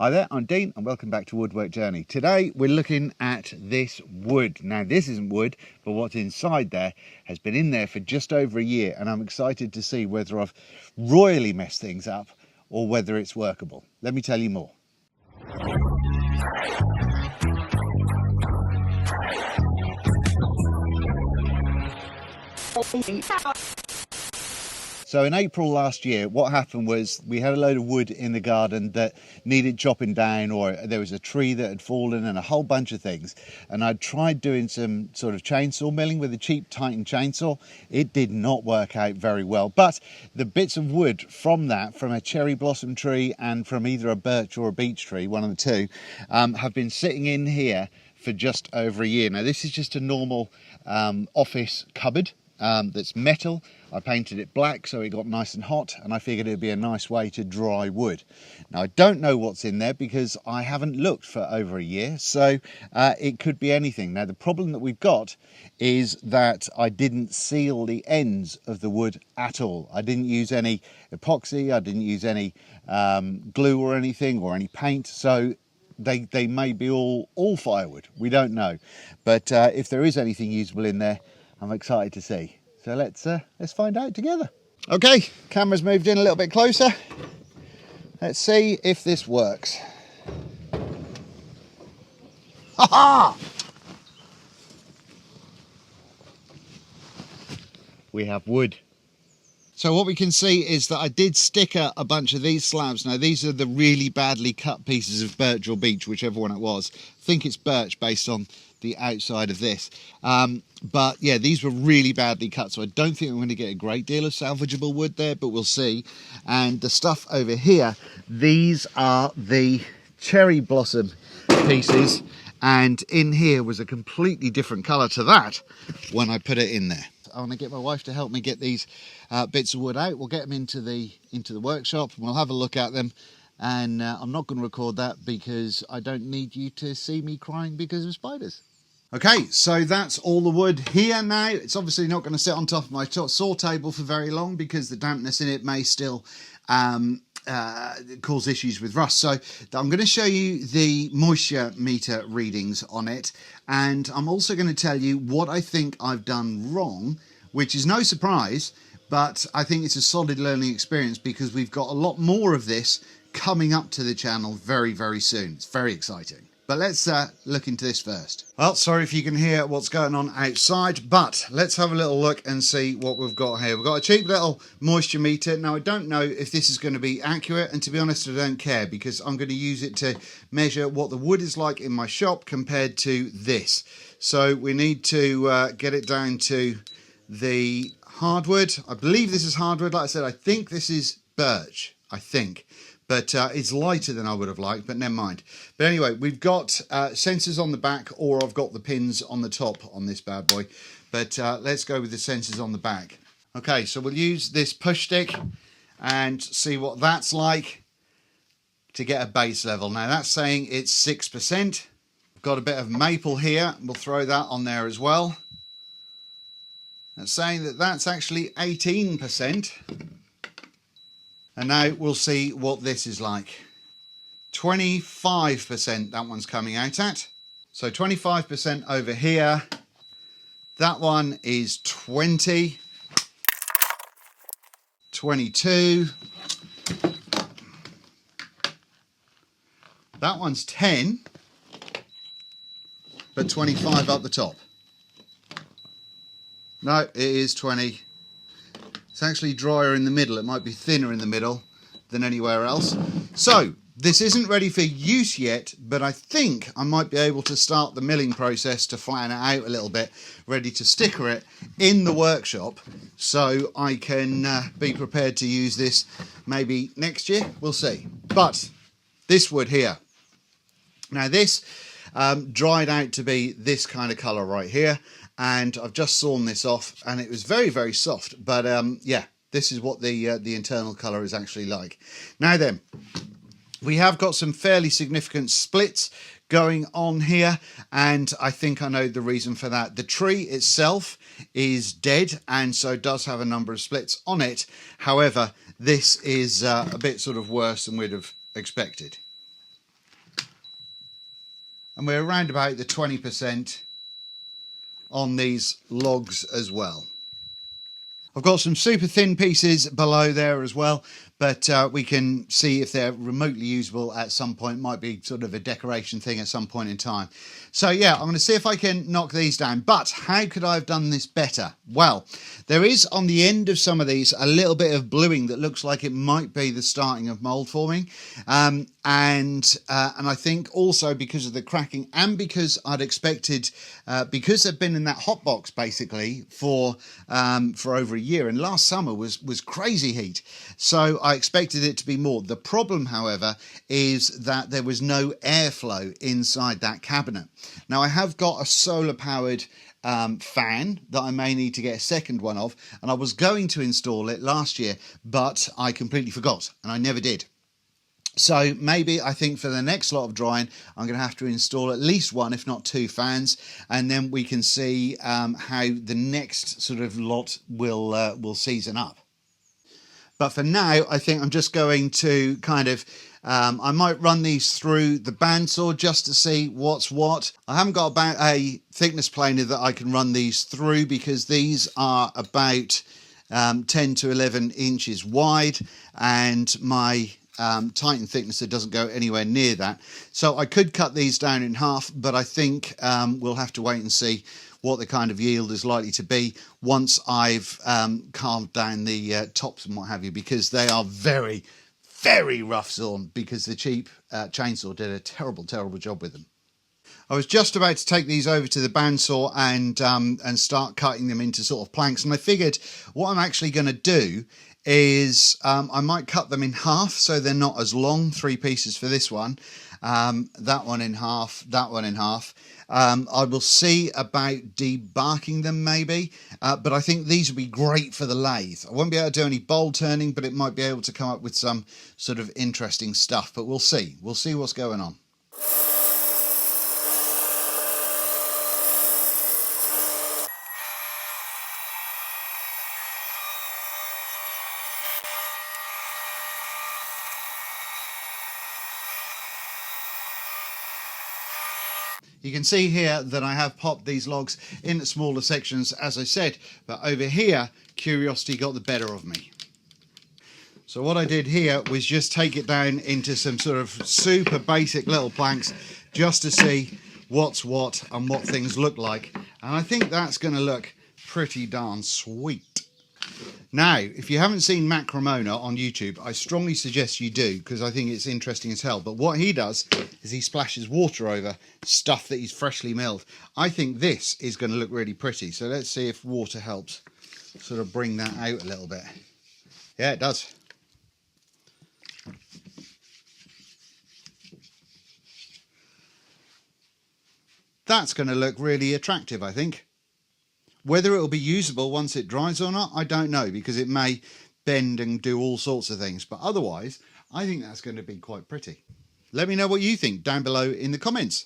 Hi there, I'm Dean and welcome back to Woodwork Journey. Today we're looking at this wood. Now this isn't wood, but what's inside there has been in there for just over a year, and I'm excited to see whether I've royally messed things up or whether it's workable. Let me tell you more. So in April last year, what happened was we had a load of wood in the garden that needed chopping down, or there was a tree that had fallen and a whole bunch of things. And I'd tried doing some sort of chainsaw milling with a cheap Titan chainsaw. It did not work out very well, but the bits of wood from that, from a cherry blossom tree and from either a birch or a beech tree, one of the two, have been sitting in here for just over a year. Now this is just a normal office cupboard that's metal. I painted it black so it got nice and hot, and I figured it'd be a nice way to dry wood. Now I don't know what's in there because I haven't looked for over a year, so it could be anything. Now the problem that we've got is that I didn't seal the ends of the wood at all. I didn't use any epoxy, I didn't use any glue or anything, or any paint, so they may be all firewood. We don't know, but if there is anything usable in there, I'm excited to see. So let's find out together. Okay, camera's moved in a little bit closer. Let's see if this works. Ha ha! We have wood. So what we can see is that I did sticker a bunch of these slabs. Now these are the really badly cut pieces of birch or beech, whichever one it was. I think it's birch based on the outside of this. But yeah, these were really badly cut, so I don't think I'm going to get a great deal of salvageable wood there, but we'll see. And the stuff over here, these are the cherry blossom pieces, and in here was a completely different colour to that when I put it in there. I want to get my wife to help me get these bits of wood out. We'll get them into the workshop and we'll have a look at them. And I'm not going to record that because I don't need you to see me crying because of spiders. Okay, so that's all the wood here now. It's obviously not going to sit on top of my saw table for very long because the dampness in it may still cause issues with rust. So I'm going to show you the moisture meter readings on it, and I'm also going to tell you what I think I've done wrong, which is no surprise, but I think it's a solid learning experience because we've got a lot more of this coming up to the channel very, very soon. It's very exciting. But let's look into this first. Well, sorry if you can hear what's going on outside, but let's have a little look and see what we've got here. We've got a cheap little moisture meter. Now, I don't know if this is going to be accurate, and to be honest, I don't care because I'm going to use it to measure what the wood is like in my shop compared to this. So we need to get it down to the hardwood. I believe this is hardwood. Like I said, I think this is birch, I think. But it's lighter than I would have liked, but never mind. But anyway, we've got sensors on the back, or I've got the pins on the top on this bad boy. But let's go with the sensors on the back. Okay, so we'll use this push stick and see what that's like to get a base level. Now that's saying it's 6%. We've got a bit of maple here. We'll throw that on there as well. That's saying that that's actually 18%. And now we'll see what this is like. 25% that one's coming out at. So 25% over here. That one is 20. 22. That one's 10. But 25 up the top. No, it is 20. It's actually drier in the middle. It might be thinner in the middle than anywhere else. So this isn't ready for use yet, but I think I might be able to start the milling process to flatten it out a little bit, ready to sticker it in the workshop so I can be prepared to use this maybe next year. We'll see. But this wood here. Now this dried out to be this kind of colour right here. And I've just sawn this off and it was very, very soft. But yeah, this is what the internal colour is actually like. Now then, we have got some fairly significant splits going on here, and I think I know the reason for that. The tree itself is dead and so does have a number of splits on it. However, this is a bit sort of worse than we'd have expected. And we're around about the 20% on these logs as well. I've got some super thin pieces below there as well, but we can see if they're remotely usable at some point. Might be sort of a decoration thing at some point in time. So yeah, I'm going to see if I can knock these down. But how could I have done this better? Well, there is on the end of some of these a little bit of bluing that looks like it might be the starting of mold forming, and I think also because of the cracking and because I'd expected, because they've been in that hot box basically for over a year, and last summer was crazy heat, so I expected it to be more. The problem, however, is that there was no airflow inside that cabinet. Now I have got a solar powered fan that I may need to get a second one of, and I was going to install it last year, but I completely forgot and I never did. So maybe I think for the next lot of drying, I'm going to have to install at least one, if not two fans, and then we can see how the next sort of lot will season up. But for now, I think I'm just going to kind of, I might run these through the bandsaw just to see what's what. I haven't got about a thickness planer that I can run these through because these are about 10 to 11 inches wide, and my Titan thicknesser doesn't go anywhere near that. So I could cut these down in half, but I think we'll have to wait and see what the kind of yield is likely to be once I've carved down the tops and what have you, because they are very, very rough sawn because the cheap chainsaw did a terrible job with them. I was just about to take these over to the bandsaw and start cutting them into sort of planks, and I figured what I'm actually going to do is I might cut them in half so they're not as long, 3 pieces for this one, that one in half, that one in half. I will see about debarking them maybe, but I think these would be great for the lathe. I won't be able to do any bowl turning, but it might be able to come up with some sort of interesting stuff, but we'll see what's going on. You can see here that I have popped these logs into smaller sections, as I said, but over here, curiosity got the better of me. So what I did here was just take it down into some sort of super basic little planks just to see what's what and what things look like. And I think that's going to look pretty darn sweet. Now, if you haven't seen Matt Cremona on YouTube, I strongly suggest you do, because I think it's interesting as hell. But what he does is he splashes water over stuff that he's freshly milled. I think this is going to look really pretty. So let's see if water helps sort of bring that out a little bit. Yeah, it does. That's going to look really attractive, I think. Whether it'll be usable once it dries or not, I don't know, because it may bend and do all sorts of things. But otherwise, I think that's going to be quite pretty. Let me know what you think down below in the comments.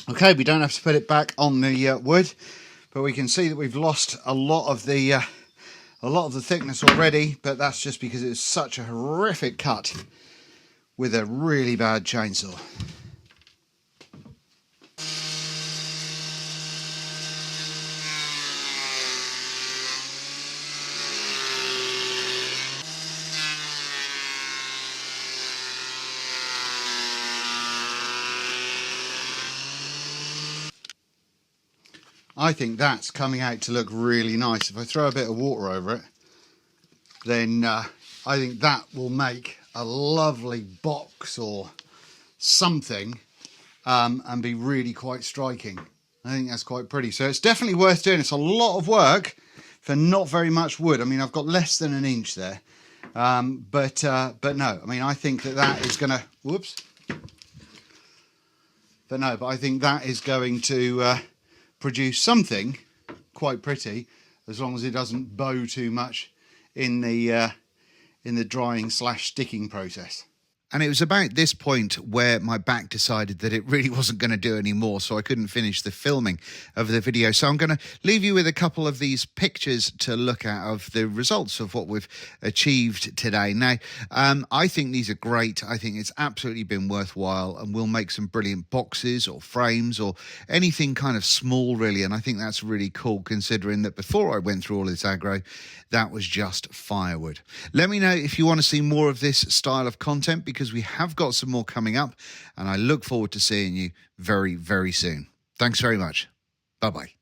Okay, we don't have to put it back on the wood, but we can see that we've lost a lot of the thickness already. But that's just because it was such a horrific cut with a really bad chainsaw. I think that's coming out to look really nice. If I throw a bit of water over it, then I think that will make a lovely box or something, and be really quite striking. I think that's quite pretty. So it's definitely worth doing. It's a lot of work for not very much wood. I mean, I've got less than an inch there. But no, I mean, I think that is going to, whoops. But no, but I think that is going to produce something quite pretty, as long as it doesn't bow too much in the drying / sticking process. And it was about this point where my back decided that it really wasn't going to do any more, so I couldn't finish the filming of the video. So I'm going to leave you with a couple of these pictures to look at of the results of what we've achieved today. Now, I think these are great. I think it's absolutely been worthwhile, and we'll make some brilliant boxes or frames or anything kind of small, really. And I think that's really cool, considering that before I went through all of this aggro, that was just firewood. Let me know if you want to see more of this style of content, because we have got some more coming up, and I look forward to seeing you very, very soon. Thanks very much. Bye-bye.